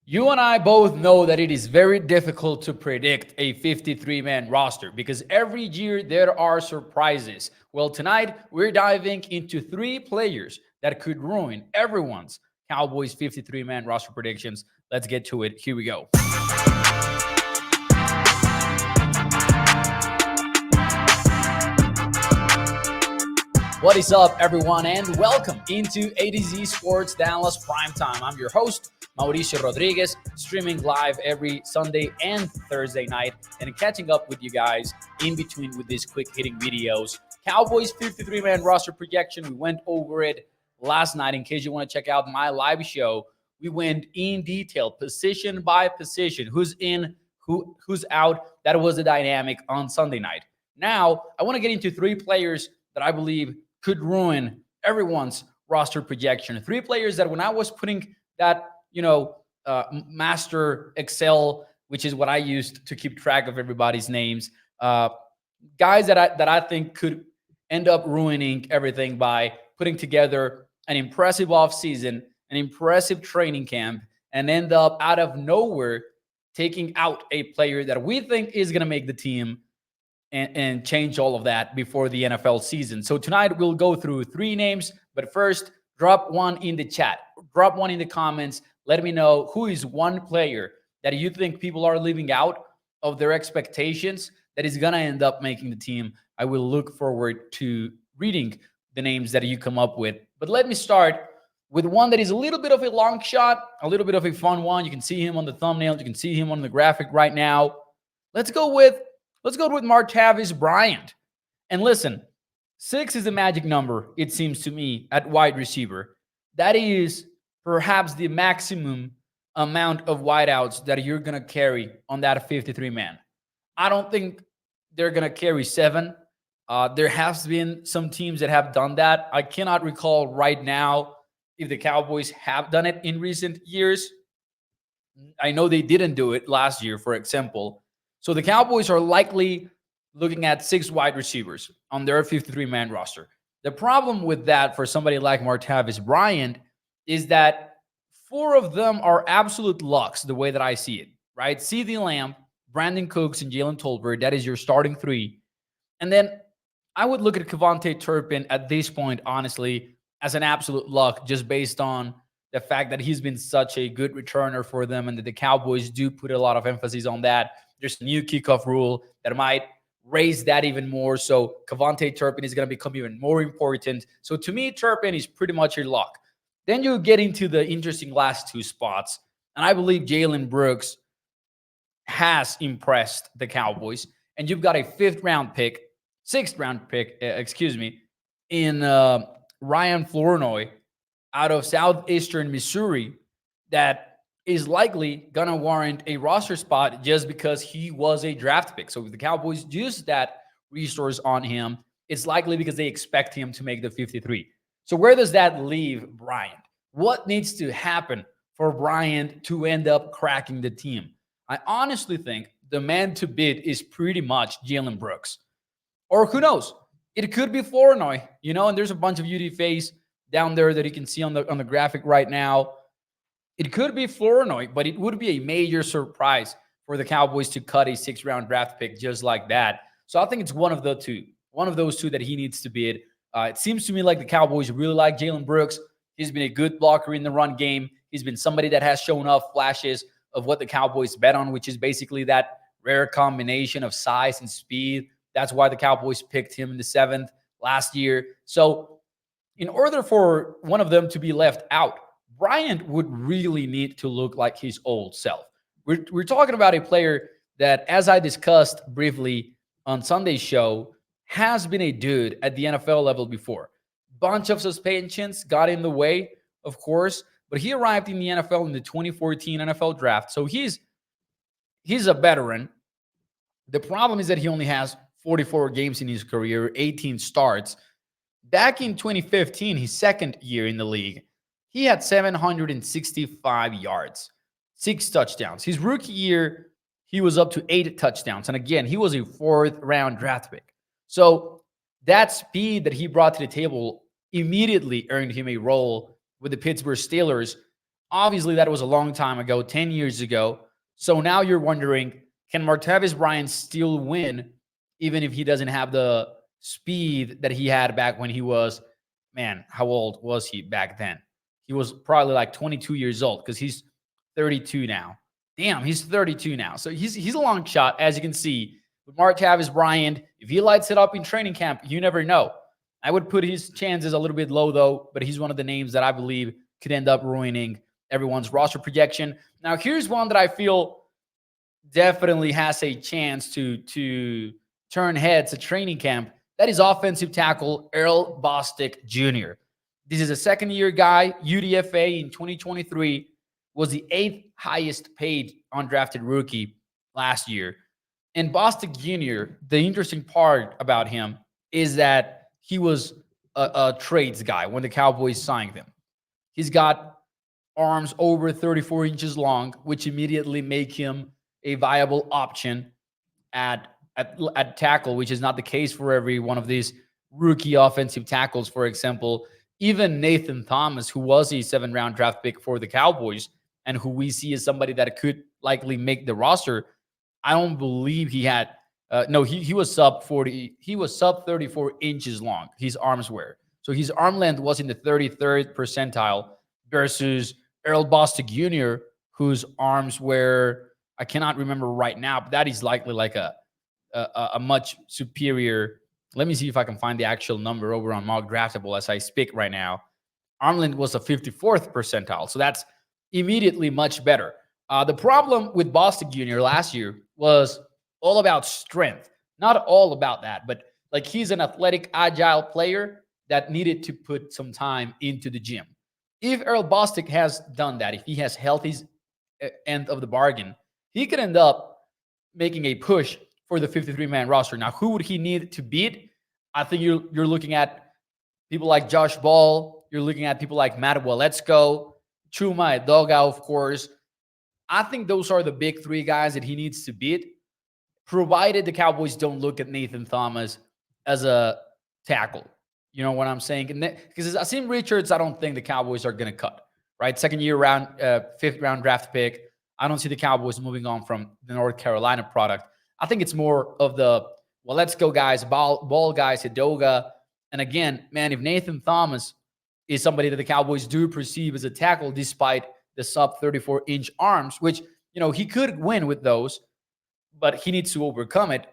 You and I both know that it is very difficult to predict a 53-man roster because every year there are surprises. Well, tonight we're diving into three players that could ruin everyone's Cowboys 53-man roster predictions. Let's get to it. Here we go. What is up, everyone, and welcome into ADZ Sports Dallas Primetime. I'm your host, Mauricio Rodriguez, streaming live every Sunday and Thursday night and catching up with you guys in between with these quick hitting videos. Cowboys 53-man roster projection, we went over it last night. In case you want to check out my live show, we went in detail, position by position, who's in, who's out. That was the dynamic on Sunday night. Now, I want to get into three players that I believe could ruin everyone's roster projection. Three players that when I was putting that, master Excel, which is what I used to keep track of everybody's names, guys that I think could end up ruining everything by putting together an impressive offseason, an impressive training camp, and end up out of nowhere taking out a player that we think is going to make the team and change all of that before the NFL season. So tonight we'll go through three names, but first, drop one in the chat. Drop one in the comments. Let me know who is one player that you think people are leaving out of their expectations that is going to end up making the team. I will look forward to reading the names that you come up with. But let me start with one that is a little bit of a long shot, a little bit of a fun one. You can see him on the thumbnail. You can see him on the graphic right now. Let's go with Dez Bryant. And listen, 6 is a magic number, it seems to me, at wide receiver. That is perhaps the maximum amount of wideouts that you're going to carry on that 53-man. I don't think they're going to carry 7. There has been some teams that have done that. I cannot recall right now if the Cowboys have done it in recent years. I know they didn't do it last year, for example. So the Cowboys are likely looking at 6 wide receivers on their 53-man roster. The problem with that for somebody like Dez Bryant is that 4 of them are absolute locks the way that I see it, right? CeeDee Lamb, Brandon Cooks, and Jalen Tolbert. That is your starting 3. And then I would look at Kevontae Turpin at this point, honestly, as an absolute lock just based on the fact that he's been such a good returner for them and that the Cowboys do put a lot of emphasis on that. There's a new kickoff rule that might raise that even more. So Kevontae Turpin is going to become even more important. So to me, Turpin is pretty much your lock. Then you get into the interesting last 2 spots. And I believe Jalen Brooks has impressed the Cowboys. And you've got a 6th round pick, in Ryan Flournoy out of Southeastern Missouri that is likely going to warrant a roster spot just because he was a draft pick. So if the Cowboys use that resource on him, it's likely because they expect him to make the 53. So where does that leave Bryant? What needs to happen for Bryant to end up cracking the team? I honestly think the man to beat is pretty much Jalen Brooks. Or who knows? It could be Flournoy, and there's a bunch of UDFAs down there that you can see on the graphic right now. It could be Flournoy, but it would be a major surprise for the Cowboys to cut a 6th-round draft pick just like that. So I think it's one of those two that he needs to beat. It seems to me like the Cowboys really like Jalen Brooks. He's been a good blocker in the run game. He's been somebody that has shown off flashes of what the Cowboys bet on, which is basically that rare combination of size and speed. That's why the Cowboys picked him in the 7th last year. So in order for one of them to be left out, Bryant would really need to look like his old self. We're talking about a player that, as I discussed briefly on Sunday's show, has been a dude at the NFL level before. Bunch of suspensions got in the way, of course, but he arrived in the NFL in the 2014 NFL draft. So he's a veteran. The problem is that he only has 44 games in his career, 18 starts. Back in 2015, his second year in the league, he had 765 yards, 6 touchdowns. His rookie year, he was up to 8 touchdowns. And again, he was a 4th-round draft pick. So that speed that he brought to the table immediately earned him a role with the Pittsburgh Steelers Obviously, that was a long time ago, 10 years ago. So now you're wondering, can Martavis Bryant still win, even if he doesn't have the speed that he had back when he was, man, how old was he back then? He was probably like 22 years old because he's 32 now. Damn, he's 32 now. So he's a long shot, as you can see. With Martavis Bryant, if he lights it up in training camp, you never know. I would put his chances a little bit low, though, but he's one of the names that I believe could end up ruining everyone's roster projection. Now, here's one that I feel definitely has a chance to turn heads at training camp. That is offensive tackle Errol Bostic Jr. This is a second-year guy, UDFA in 2023, was the 8th highest paid undrafted rookie last year. And Bostic Jr., the interesting part about him is that he was a trades guy when the Cowboys signed him. He's got arms over 34 inches long, which immediately make him a viable option at tackle, which is not the case for every one of these rookie offensive tackles. For example, even Nathan Thomas, who was a 7th-round draft pick for the Cowboys and who we see as somebody that could likely make the roster, I don't believe he had he was sub 40. He was sub 34 inches long. His arms were. So his arm length was in the 33rd percentile versus Errol Bostic Jr., whose arms were, I cannot remember right now, but that is likely like a much superior. Let me see if I can find the actual number over on Mock Draftable as I speak right now. Arm length was a 54th percentile. So that's immediately much better. The problem with Bostic Jr. last year was all about strength. Not all about that, but like he's an athletic, agile player that needed to put some time into the gym. If Errol Bostic has done that, if he has held his end of the bargain, he could end up making a push for the 53-man roster. Now, who would he need to beat? I think you're looking at people like Josh Ball. You're looking at people like Matt Waletzko, Chuma Edoga, of course. I think those are the big 3 guys that he needs to beat, provided the Cowboys don't look at Nathan Thomas as a tackle. You know what I'm saying? Because Asim Richards, I don't think the Cowboys are going to cut, right? 2nd-year round, 5th-round draft pick. I don't see the Cowboys moving on from the North Carolina product. I think it's more of the, well, let's go guys, ball guys, Edoga. And again, man, if Nathan Thomas is somebody that the Cowboys do perceive as a tackle despite the sub 34-inch arms, which, he could win with those, but he needs to overcome it.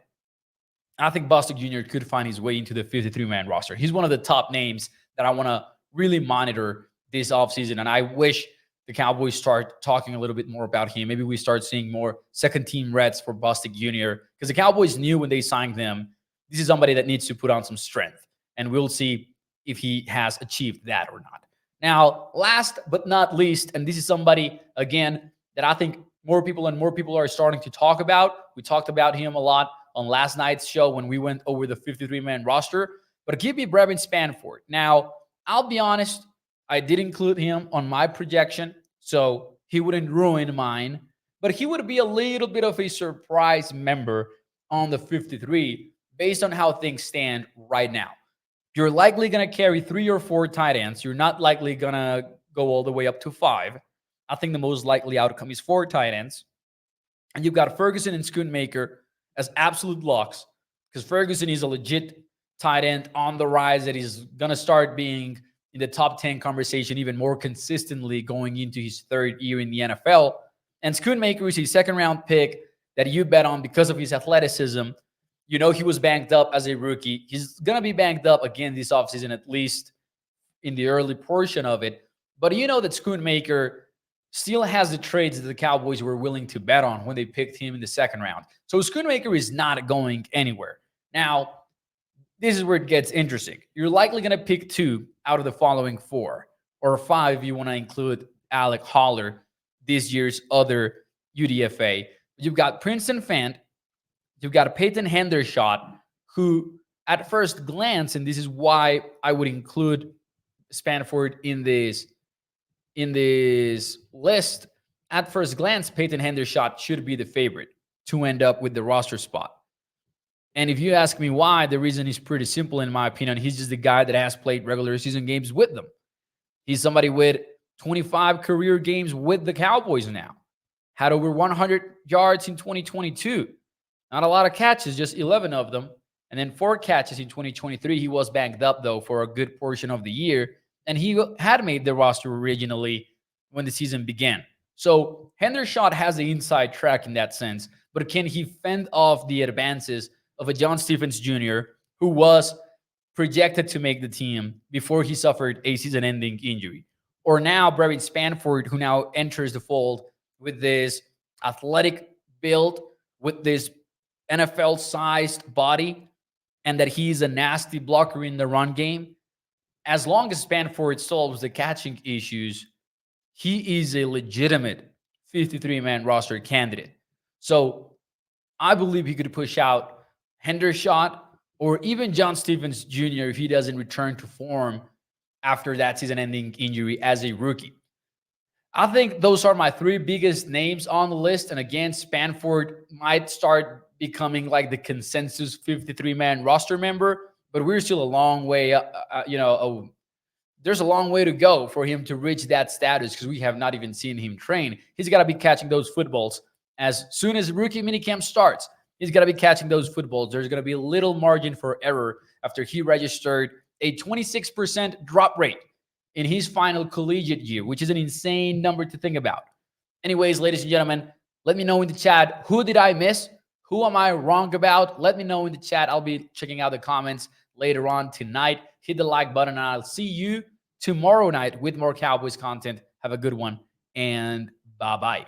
I think Bostic Jr. could find his way into the 53-man roster. He's one of the top names that I want to really monitor this offseason, and I wish the Cowboys start talking a little bit more about him. Maybe we start seeing more second-team reps for Bostic Jr. because the Cowboys knew when they signed him, this is somebody that needs to put on some strength, and we'll see if he has achieved that or not. Now, last but not least, and this is somebody, again, that I think more people are starting to talk about. We talked about him a lot on last night's show when we went over the 53-man roster, but give me Brenden Spann. Now, I'll be honest, I did include him on my projection, so he wouldn't ruin mine, but he would be a little bit of a surprise member on the 53 based on how things stand right now. You're likely going to carry 3 or 4 tight ends. You're not likely going to go all the way up to 5. I think the most likely outcome is 4 tight ends. And you've got Ferguson and Schoonmaker as absolute locks because Ferguson is a legit tight end on the rise that is going to start being in the top 10 conversation even more consistently going into his 3rd year in the NFL. And Schoonmaker is a 2nd-round pick that you bet on because of his athleticism. He was banged up as a rookie. He's going to be banged up again this offseason, at least in the early portion of it. But that Schoonmaker still has the trades that the Cowboys were willing to bet on when they picked him in the 2nd round. So Schoonmaker is not going anywhere. Now, this is where it gets interesting. You're likely going to pick 2 out of the following 4, or 5 if you want to include Alec Holler, this year's other UDFA. You've got Princeton Fant. You've got Peyton Hendershot, who at first glance, and this is why I would include Spanford in this list, at first glance, Peyton Hendershot should be the favorite to end up with the roster spot. And if you ask me why, the reason is pretty simple in my opinion. He's just the guy that has played regular season games with them. He's somebody with 25 career games with the Cowboys now. Had over 100 yards in 2022. Not a lot of catches, just 11 of them. And then 4 catches in 2023. He was banged up, though, for a good portion of the year. And he had made the roster originally when the season began. So Hendershot has the inside track in that sense. But can he fend off the advances of a John Stephens Jr., who was projected to make the team before he suffered a season-ending injury? Or now Brenden Spann, who now enters the fold with this athletic build, with this NFL-sized body, and that he's a nasty blocker in the run game. As long as Spann solves the catching issues, he is a legitimate 53-man roster candidate. So I believe he could push out Hendershot or even John Stephens Jr. if he doesn't return to form after that season-ending injury as a rookie. I think those are my 3 biggest names on the list. And again, Spann might start becoming like the consensus 53-man roster member, but we're still a long way, there's a long way to go for him to reach that status because we have not even seen him train. He's got to be catching those footballs as soon as rookie minicamp starts. He's got to be catching those footballs. There's going to be little margin for error after he registered a 26% drop rate in his final collegiate year, which is an insane number to think about. Anyways, ladies and gentlemen, let me know in the chat, who did I miss? Who am I wrong about? Let me know in the chat. I'll be checking out the comments later on tonight. Hit the like button, and I'll see you tomorrow night with more Cowboys content. Have a good one, and bye-bye.